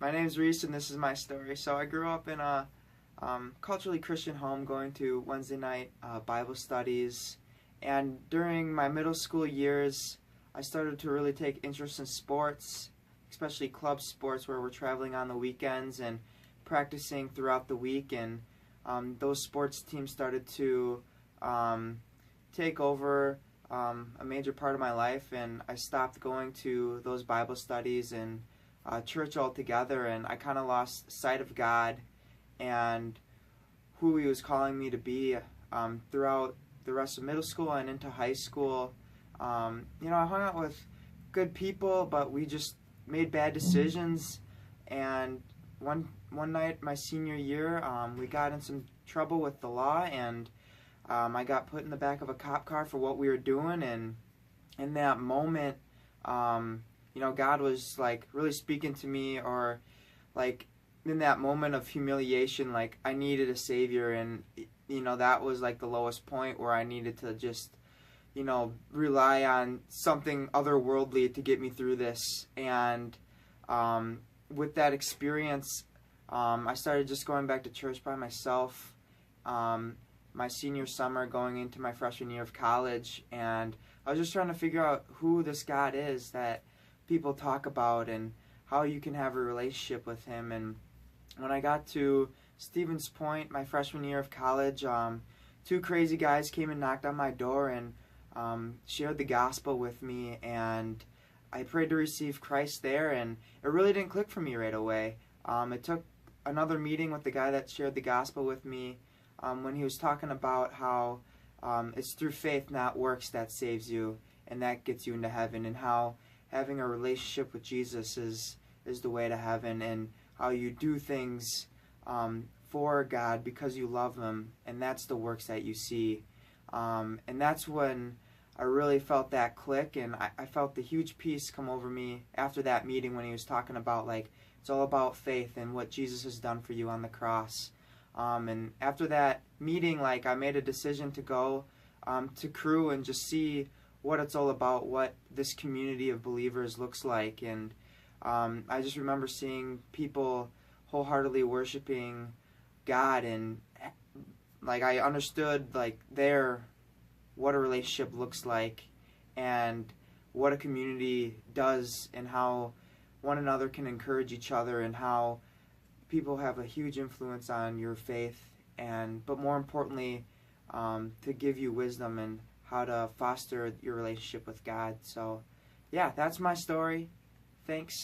My name's Reece, and this is my story. So I grew up in a culturally Christian home, going to Wednesday night Bible studies. And during my middle school years, I started to really take interest in sports, especially club sports, where we're traveling on the weekends and practicing throughout the week. And those sports teams started to take over a major part of my life, and I stopped going to those Bible studies and church altogether, and I kind of lost sight of God and who He was calling me to be throughout the rest of middle school and into high school. I hung out with good people, but we just made bad decisions. And one night, my senior year, we got in some trouble with the law, and I got put in the back of a cop car for what we were doing. And in that moment, God was like really speaking to me, or like in that moment of humiliation, like I needed a savior. And that was like the lowest point where I needed to just rely on something otherworldly to get me through this. And with that experience, I started just going back to church by myself my senior summer, going into my freshman year of college. And I was just trying to figure out who this God is that people talk about and how you can have a relationship with Him. And when I got to Stevens Point, my freshman year of college, two crazy guys came and knocked on my door and shared the gospel with me, and I prayed to receive Christ there, and it really didn't click for me right away. It took another meeting with the guy that shared the gospel with me when he was talking about how it's through faith, not works, that saves you and that gets you into heaven, and how having a relationship with Jesus is the way to heaven, and how you do things for God because you love Him, and that's the works that you see. And that's when I really felt that click, and I felt the huge peace come over me after that meeting when he was talking about, like, it's all about faith and what Jesus has done for you on the cross. And after that meeting, like, I made a decision to go to Crew and just see what it's all about, what this community of believers looks like. And I just remember seeing people wholeheartedly worshiping God, and like I understood like what a relationship looks like and what a community does, and how one another can encourage each other, and how people have a huge influence on your faith, but more importantly, to give you wisdom and how to foster your relationship with God. So yeah, that's my story. Thanks.